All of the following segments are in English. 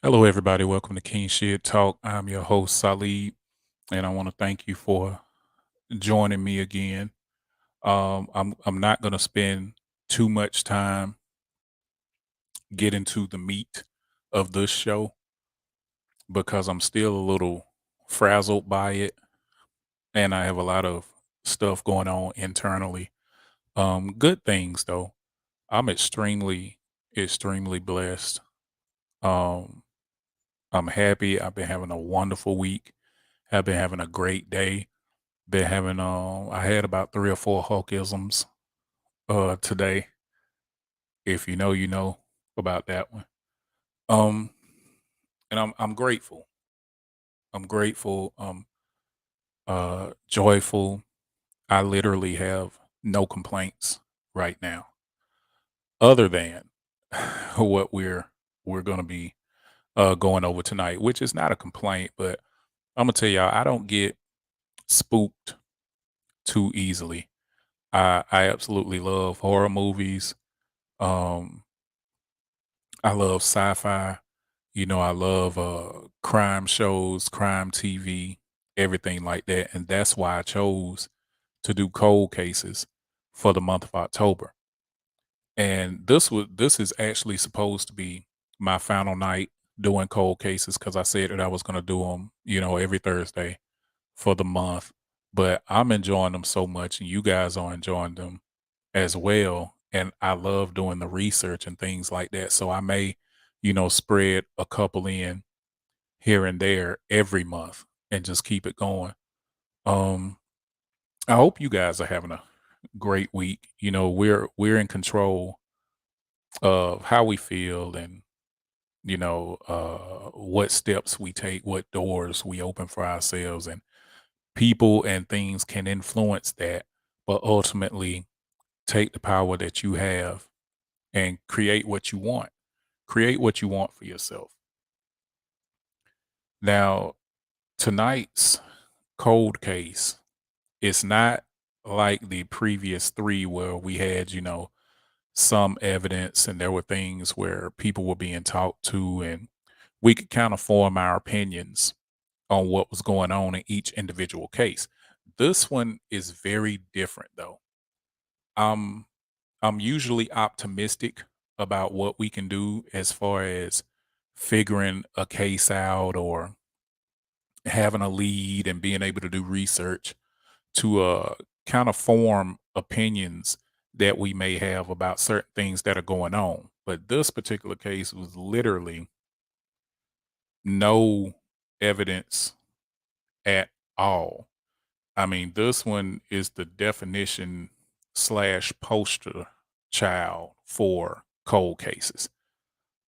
Hello, everybody. Welcome to King Shit Talk. I'm your host, Salib, and I want to thank you for joining me again. I'm not going to spend too much time getting to the meat of this show because I'm still a little frazzled by it, and I have a lot of stuff going on internally. Good things though. I'm extremely blessed. Um, I'm happy. I've been having a wonderful week. I've been having a great day. Been having I had about 3 or 4 Hulkisms today. If you know, you know about that one. Um and I'm grateful. I'm grateful, joyful. I literally have no complaints right now other than what we're going to be going over tonight, which is not a complaint, but I'm going to tell y'all I don't get spooked too easily. I absolutely love horror movies. Um I love sci-fi. You know, I love crime shows, crime TV, everything like that. And that's why I chose to do cold cases for the month of October. And this is actually supposed to be my final night doing cold cases because I said that I was going to do them, you know, every Thursday for the month. But I'm enjoying them so much, and you guys are enjoying them as well. And I love doing the research and things like that. So I may, you know, spread a couple in here and there every month and just keep it going. Um, I hope you guys are having a great week. You know, we're in control of how we feel and what steps we take, what doors we open for ourselves, and people and things can influence that, but ultimately take the power that you have and create what you want. Create what you want for yourself. Now, tonight's cold case, it's not like the previous three where we had, you know, some evidence and there were things where people were being talked to and we could kind of form our opinions on what was going on in each individual case. This one is very different though. I'm I'm usually optimistic about what we can do as far as figuring a case out or having a lead and being able to do research to kind of form opinions that we may have about certain things that are going on. But this particular case was literally no evidence at all. I mean, this one is the definition slash poster child for cold cases.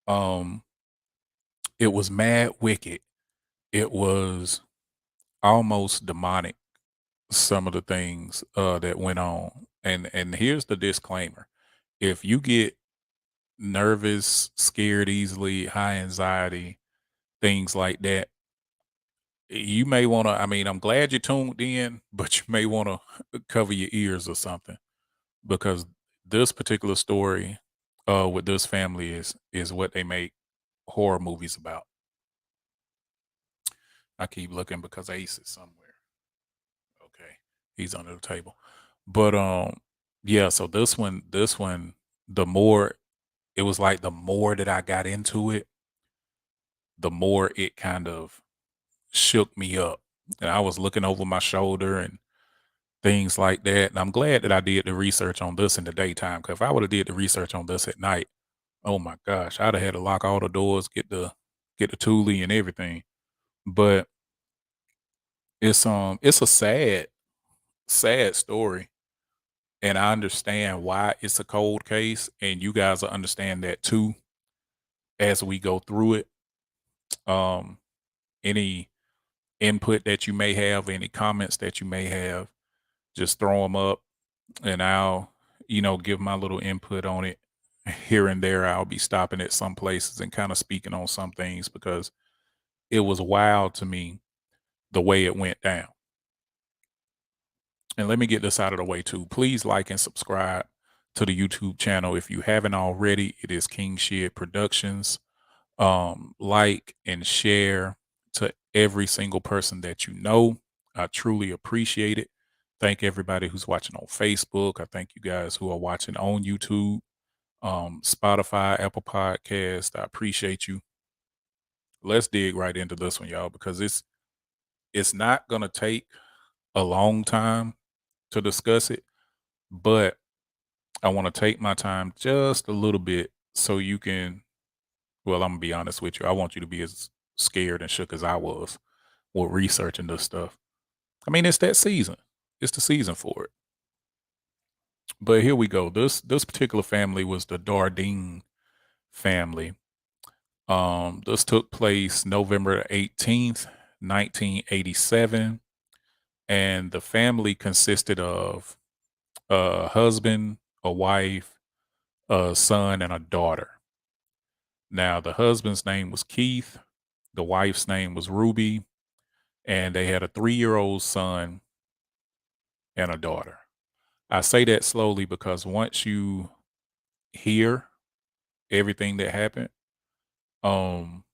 Um, it was mad wicked. It was almost demonic. Some of the things that went on, and here's the disclaimer: if you get nervous, scared easily, high anxiety, things like that, you may want to. I mean, I'm glad you tuned in, but you may want to cover your ears or something because this particular story with this family is what they make horror movies about. I keep looking because Ace is somewhere. Okay, he's under the table, but yeah. So this one, the more it was like the more that I got into it, the more it kind of shook me up, and I was looking over my shoulder and things like that. And I'm glad that I did the research on this in the daytime. Because if I would have did the research on this at night, oh my gosh, I'd have had to lock all the doors, get the Thule and everything. But it's a sad story, and I understand why it's a cold case, and you guys will understand that too as we go through it. Um, any input that you may have, any comments that you may have, just throw them up, and I'll give my little input on it here and there. I'll be stopping at some places and kind of speaking on some things because it was wild to me the way it went down. And let me get this out of the way too. Please like and subscribe to the YouTube channel if you haven't already. It is King Shit Productions. Like and share to every single person that you know. I truly appreciate it. Thank everybody who's watching on Facebook. I thank you guys who are watching on YouTube, Spotify, Apple Podcast. I appreciate you. Let's dig right into this one, y'all, because it's not gonna take a long time to discuss it, but I want to take my time just a little bit so you can. Well, I'm gonna be honest with you. I want you to be as scared and shook as I was with researching this stuff. I mean, it's that season. It's the season for it. But here we go. This particular family was the Dardine family. This took place November 18th, 1987, and the family consisted of a husband, a wife, a son, and a daughter. Now, the husband's name was Keith, the wife's name was Ruby, and they had a 3-year-old son and a daughter. I say that slowly because once you hear everything that happened, um,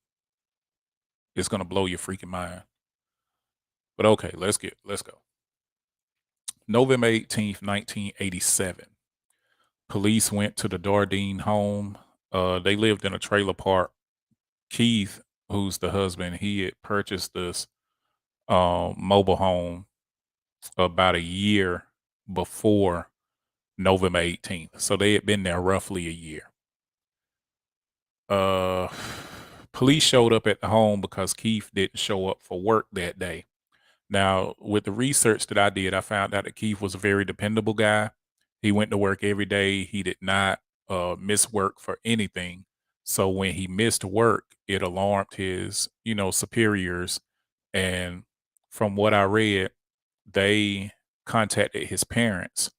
it's gonna blow your freaking mind. But okay, let's go. November 18th, 1987. Police went to the Dardine home. They lived in a trailer park. Keith, who's the husband, he had purchased this mobile home about a year before November 18th. So they had been there roughly a year. Uh, Police showed up at the home because Keith didn't show up for work that day. Now, with the research that I did, I found out that Keith was a very dependable guy. He went to work every day. He did not miss work for anything. So when he missed work, it alarmed his, superiors. And from what I read, they contacted his parents,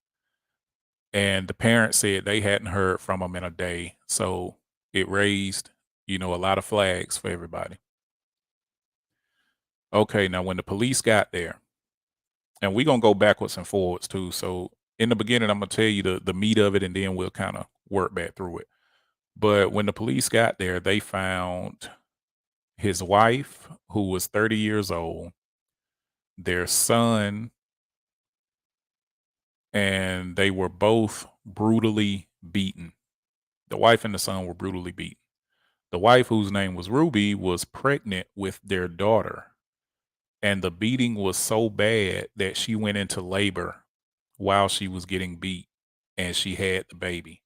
and the parents said they hadn't heard from him in a day. So it raised, a lot of flags for everybody. Okay, now when the police got there, and we're gonna go backwards and forwards too. So in the beginning, I'm gonna tell you the meat of it, and then we'll kind of work back through it. But when the police got there, they found his wife, who was 30 years old, their son, and they were both brutally beaten. The wife and the son were brutally beaten. The wife, whose name was Ruby, was pregnant with their daughter, and the beating was so bad that she went into labor while she was getting beat, and she had the baby.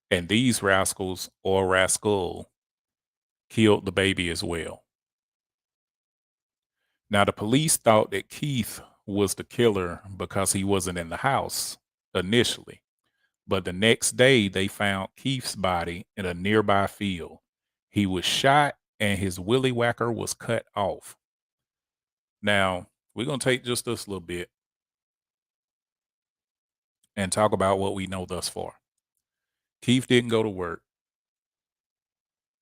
And these rascals, or rascal, killed the baby as well. Now, the police thought that Keith was the killer because he wasn't in the house initially. But the next day, they found Keith's body in a nearby field. He was shot and his willy whacker was cut off. Now, we're going to take just this little bit and talk about what we know thus far. Keith didn't go to work.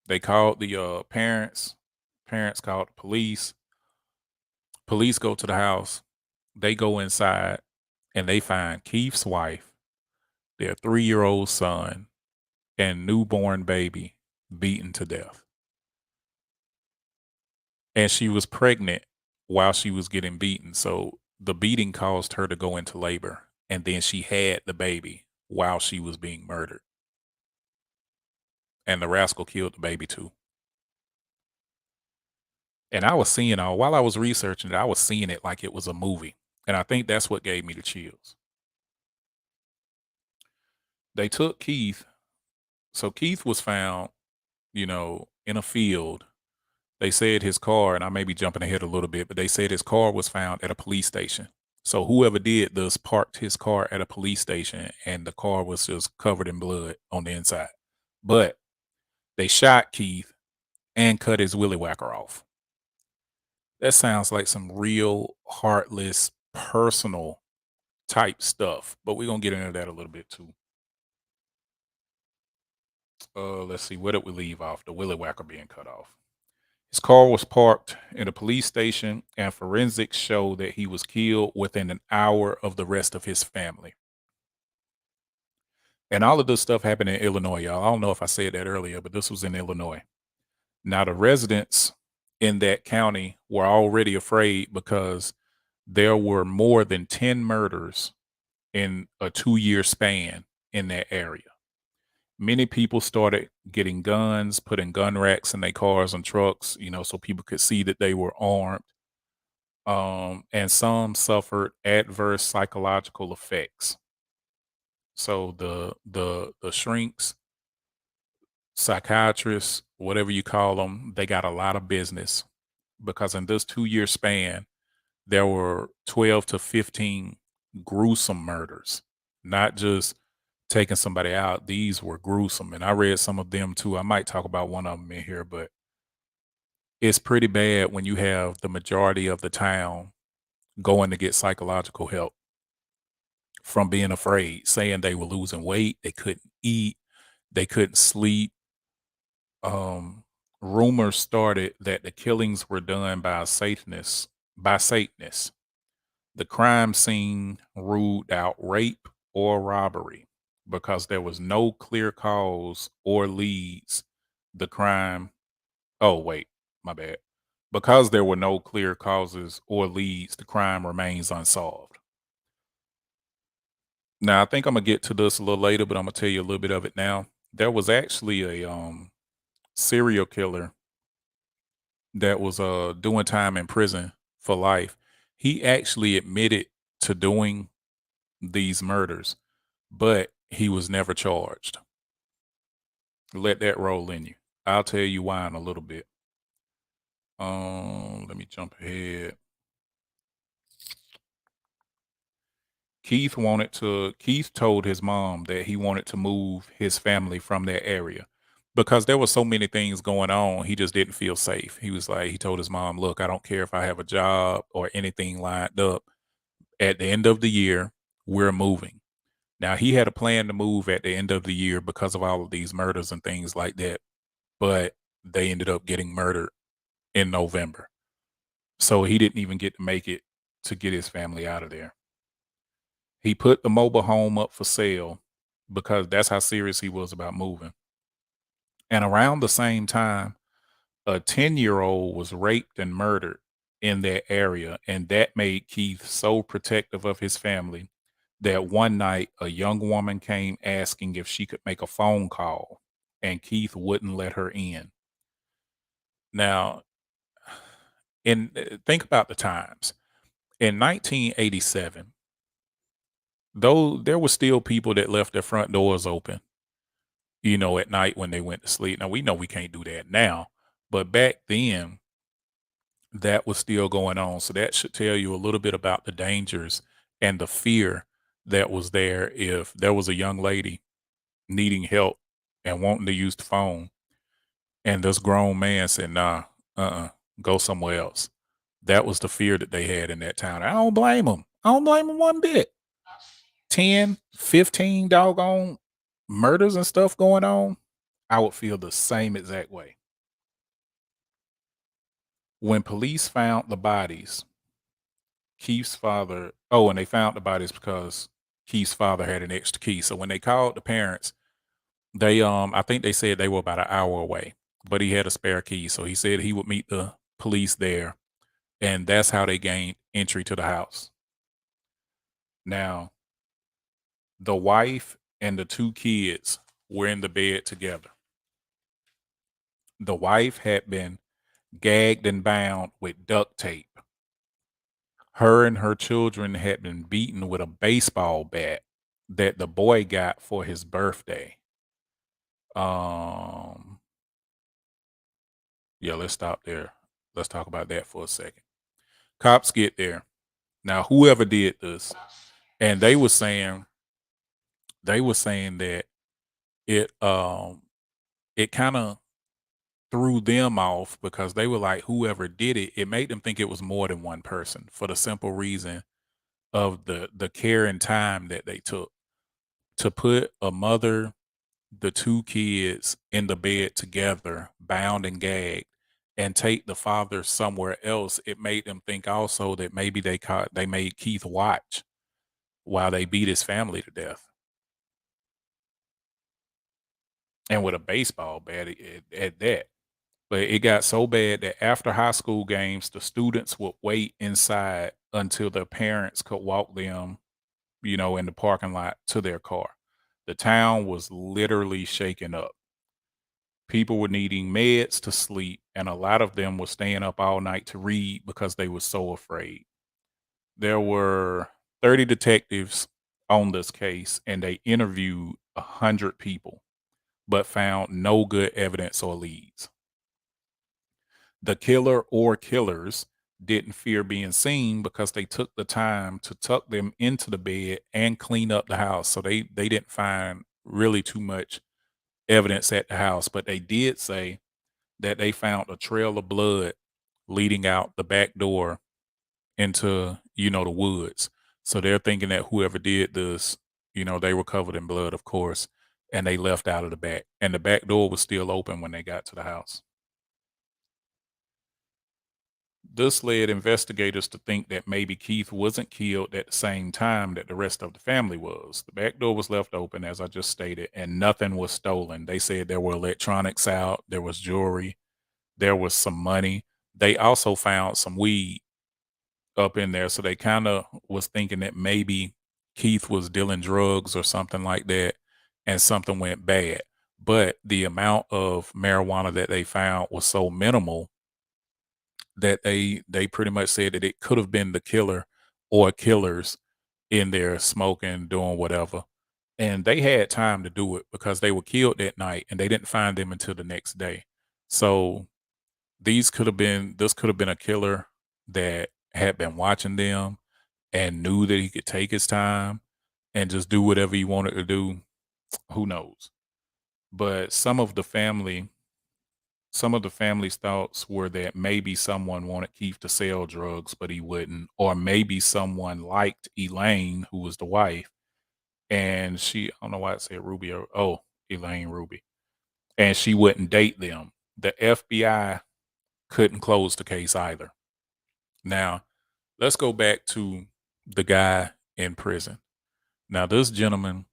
They called the parents. Parents called the police. Police go to the house. They go inside and they find Keith's wife, their 3-year-old son, and newborn baby beaten to death. And she was pregnant while she was getting beaten. So the beating caused her to go into labor. And then she had the baby while she was being murdered. And the rascal killed the baby too. And I was seeing while I was researching it, I was seeing it like it was a movie. And I think that's what gave me the chills. They took Keith. So Keith was found, in a field. They said his car, and I may be jumping ahead a little bit, but they said his car was found at a police station. So whoever did this parked his car at a police station, and the car was just covered in blood on the inside. But they shot Keith and cut his willy whacker off. That sounds like some real heartless, personal type stuff, but we're gonna get into that a little bit too. Let's see, where did we leave off? The willy whacker being cut off. His car was parked in a police station, and forensics show that he was killed within an hour of the rest of his family. And all of this stuff happened in Illinois, y'all. I don't know if I said that earlier, but this was in Illinois. Now, the residents in that county were already afraid because there were more than 10 murders in a 2-year span in that area. Many people started getting guns, putting gun racks in their cars and trucks, so people could see that they were armed. And some suffered adverse psychological effects. So the shrinks, psychiatrists, whatever you call them, they got a lot of business because in this 2-year span, there were 12 to 15 gruesome murders, not just taking somebody out. These were gruesome. And I read some of them too. I might talk about one of them in here, but it's pretty bad when you have the majority of the town going to get psychological help from being afraid, saying they were losing weight, they couldn't eat, they couldn't sleep. Um, Rumors started that the killings were done by Satanists. The crime scene ruled out rape or robbery because there was no clear cause or leads. The crime, oh, wait, my bad. Because there were no clear causes or leads, the crime remains unsolved. Now, I think I'm gonna get to this a little later, but I'm gonna tell you a little bit of it now. There was actually a serial killer that was doing time in prison for life. He actually admitted to doing these murders, but he was never charged. Let that roll in you. I'll tell you why in a little bit. Let me jump ahead. Keith told his mom that he wanted to move his family from that area because there were so many things going on. He just didn't feel safe. He told his mom, "Look, I don't care if I have a job or anything lined up. At the end of the year, we're moving." Now, he had a plan to move at the end of the year because of all of these murders and things like that, but they ended up getting murdered in November. So he didn't even get to make it to get his family out of there. He put the mobile home up for sale because that's how serious he was about moving. And around the same time, a 10-year-old was raped and murdered in that area. And that made Keith so protective of his family that one night a young woman came asking if she could make a phone call, and Keith wouldn't let her in. Now, think about the times. In 1987, though there were still people that left their front doors open, at night when they went to sleep. Now we know we can't do that now, but back then that was still going on. So that should tell you a little bit about the dangers and the fear that was there if there was a young lady needing help and wanting to use the phone and this grown man said, "Nah, go somewhere else." That was the fear that they had in that town. I don't blame them. I don't blame them one bit. 10, 15 doggone murders and stuff going on, I would feel the same exact way. When police found the bodies, Keith's father, oh, and they found the bodies because Keith's father had an extra key. So when they called the parents, I think they said they were about an hour away, but he had a spare key. So he said he would meet the police there, and that's how they gained entry to the house. Now, the wife and the two kids were in the bed together. The wife had been gagged and bound with duct tape. Her and her children had been beaten with a baseball bat that the boy got for his birthday. Um, yeah, let's stop there. Let's talk about that for a second. Cops get there. Now, whoever did this, and they were saying that it it kind of threw them off because they were like, whoever did it, it made them think it was more than one person for the simple reason of the care and time that they took to put a mother, the two kids in the bed together, bound and gagged, and take the father somewhere else. It made them think also that maybe they made Keith watch while they beat his family to death, and with a baseball bat at that. But it got so bad that after high school games, the students would wait inside until their parents could walk them, in the parking lot to their car. The town was literally shaken up. People were needing meds to sleep, and a lot of them were staying up all night to read because they were so afraid. There were 30 detectives on this case, and they interviewed 100 people, but found no good evidence or leads. The killer or killers didn't fear being seen because they took the time to tuck them into the bed and clean up the house. So they didn't find really too much evidence at the house, but they did say that they found a trail of blood leading out the back door into, the woods. So they're thinking that whoever did this, they were covered in blood, of course, and they left out of the back. And the back door was still open when they got to the house. This led investigators to think that maybe Keith wasn't killed at the same time that the rest of the family was. The back door was left open, as I just stated, and nothing was stolen. They said there were electronics out, there was jewelry, there was some money. They also found some weed up in there, so they kind of was thinking that maybe Keith was dealing drugs or something like that, and something went bad. But the amount of marijuana that they found was so minimal that they pretty much said that it could have been the killer or killers in there smoking, doing whatever. And they had time to do it because they were killed that night and they didn't find them until the next day. So this could have been a killer that had been watching them and knew that he could take his time and just do whatever he wanted to do. Who knows? But some of the family's thoughts were that maybe someone wanted Keith to sell drugs, but he wouldn't, or maybe someone liked Elaine, who was the wife, and I don't know why I said Ruby, Elaine Ruby, and she wouldn't date them. The FBI couldn't close the case either. Now, let's go back to the guy in prison. Now, this gentleman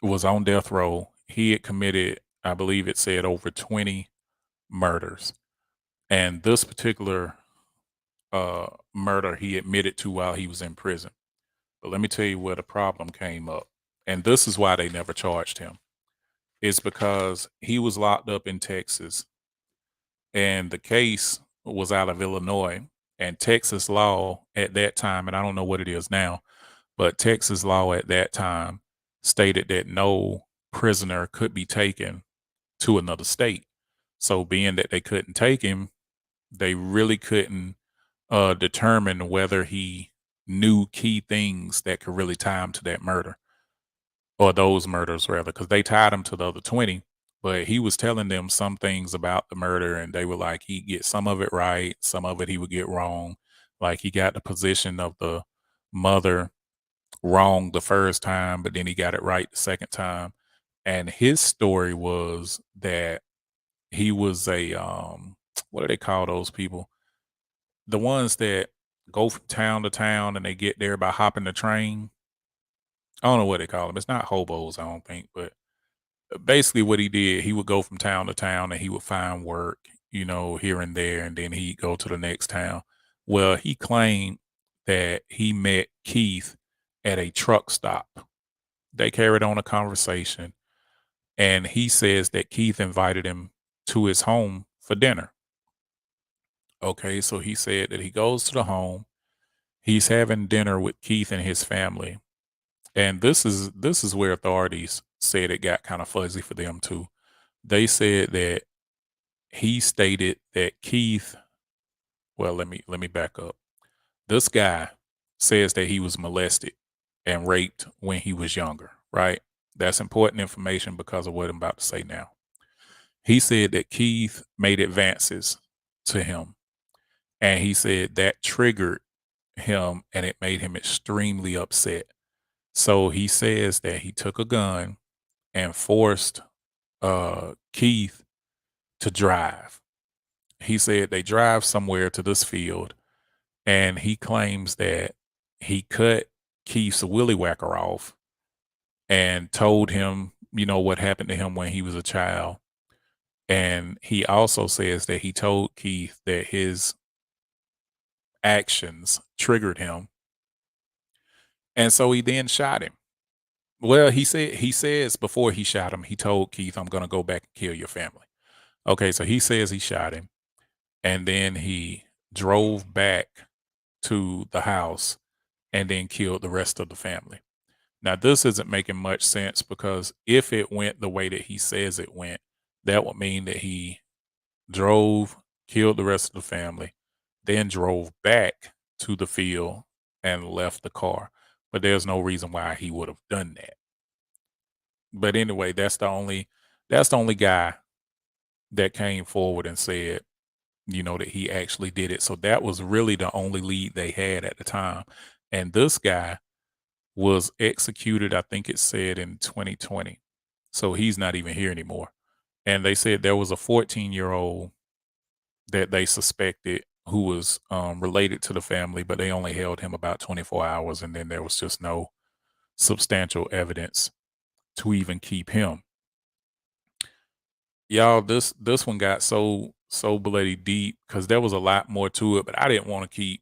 was on death row. He had committed, I believe it said, over 20 murders. And this particular murder he admitted to while he was in prison. But let me tell you where the problem came up. And this is why they never charged him. It's because he was locked up in Texas and the case was out of Illinois. And Texas law at that time, and I don't know what it is now, but Texas law at that time stated that no prisoner could be taken to another state. So being that they couldn't take him, they really couldn't determine whether he knew key things that could really tie him to that murder or those murders rather, because they tied him to the other 20. But he was telling them some things about the murder, and they were like, he'd get some of it right, some of it he would get wrong. Like he got the position of the mother wrong the first time, but then he got it right the second time. And his story was that he was a what do they call those people? The ones that go from town to town and they get there by hopping the train. I don't know what they call them. It's not hobos, I don't think, but basically what he did, he would go from town to town and he would find work, here and there, and then he'd go to the next town. Well, he claimed that he met Keith at a truck stop. They carried on a conversation, and he says that Keith invited him to his home for dinner. Okay, so he said that he goes to the home. He's having dinner with Keith and his family. And this is where authorities said it got kind of fuzzy for them too. They said that he stated that Keith, well, let me back up. This guy says that he was molested and raped when he was younger, right? That's important information because of what I'm about to say now. He said that Keith made advances to him, and he said that triggered him and it made him extremely upset. So he says that he took a gun and forced Keith to drive. He said they drive somewhere to this field, and he claims that he cut Keith's willy whacker off and told him, what happened to him when he was a child. And he also says that he told Keith that his actions triggered him, and so he then shot him. Well, he says before he shot him, he told Keith, "I'm gonna go back and kill your family." Okay, so he says he shot him, and then he drove back to the house and then killed the rest of the family. Now, this isn't making much sense because if it went the way that he says it went, that would mean that he drove, killed the rest of the family, then drove back to the field and left the car. But there's no reason why he would have done that. But anyway, that's the only guy that came forward and said, that he actually did it. So that was really the only lead they had at the time. And this guy was executed, I think it said in 2020. So he's not even here anymore. And they said there was a 14-year-old that they suspected who was related to the family, but they only held him about 24 hours. And then there was just no substantial evidence to even keep him. Y'all, this one got so bloody deep because there was a lot more to it, but I didn't want to keep,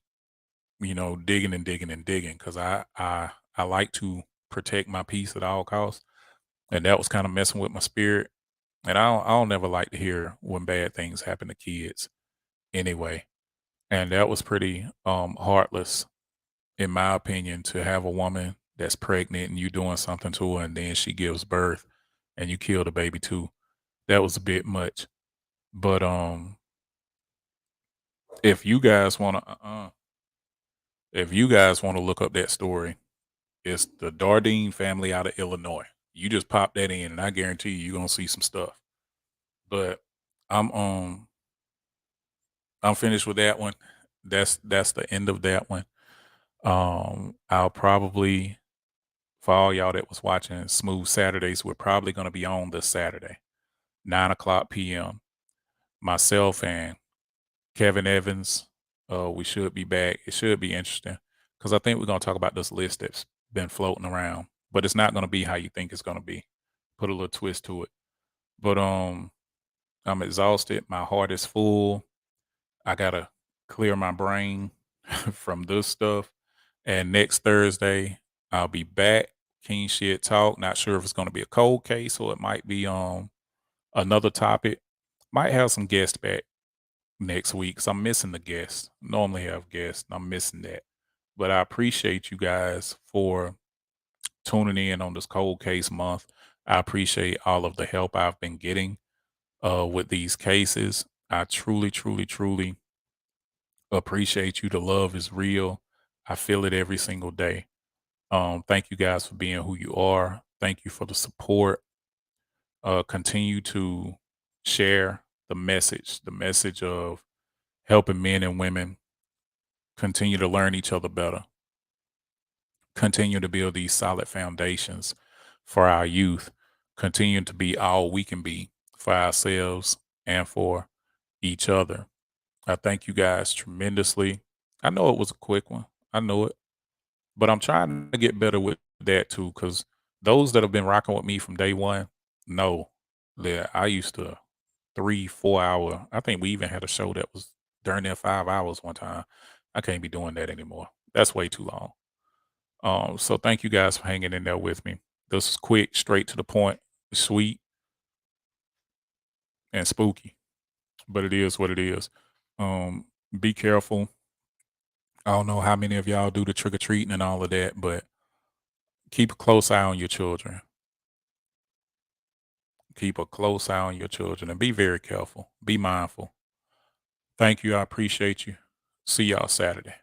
digging and digging and digging because I like to protect my peace at all costs. And that was kind of messing with my spirit. And I don't never like to hear when bad things happen to kids anyway. And that was pretty heartless, in my opinion, to have a woman that's pregnant and you doing something to her and then she gives birth and you kill the baby too. That was a bit much. But if you guys wanna if you guys want to look up that story, it's the Dardine family out of Illinois. You just pop that in and I guarantee you're gonna see some stuff. But I'm I'm finished with that one. That's the end of that one. I'll probably for all y'all that was watching Smooth Saturdays, we're probably gonna be on this Saturday, 9 o'clock PM. Myself and Kevin Evans, we should be back. It should be interesting because I think we're gonna talk about this list that's been floating around, but it's not gonna be how you think it's gonna be. Put a little twist to it. But I'm exhausted. My heart is full. I gotta clear my brain from this stuff. And next Thursday, I'll be back. King Shit Talk. Not sure if it's gonna be a cold case or it might be another topic. Might have some guests back next week because I'm missing the guests. Normally have guests. And I'm missing that. But I appreciate you guys for tuning in on this cold case month. I appreciate all of the help I've been getting with these cases. I truly, truly, truly appreciate you. The love is real. I feel it every single day. Thank you guys for being who you are. Thank you for the support. Continue to share the message of helping men and women continue to learn each other better, continue to build these solid foundations for our youth, continue to be all we can be for ourselves and for each other. I thank you guys tremendously. I know it was a quick one. I know it, but I'm trying to get better with that too. Cause those that have been rocking with me from day one know that I used to 3, 4 hour. I think we even had a show that was during there 5 hours one time. I can't be doing that anymore. That's way too long. So thank you guys for hanging in there with me. This is quick, straight to the point, sweet, and spooky, but it is what it is. Um, be careful. I don't know how many of y'all do the trick or treating and all of that, but keep a close eye on your children. Keep a close eye on your children and be very careful. Be mindful. Thank you. I appreciate you. See y'all Saturday.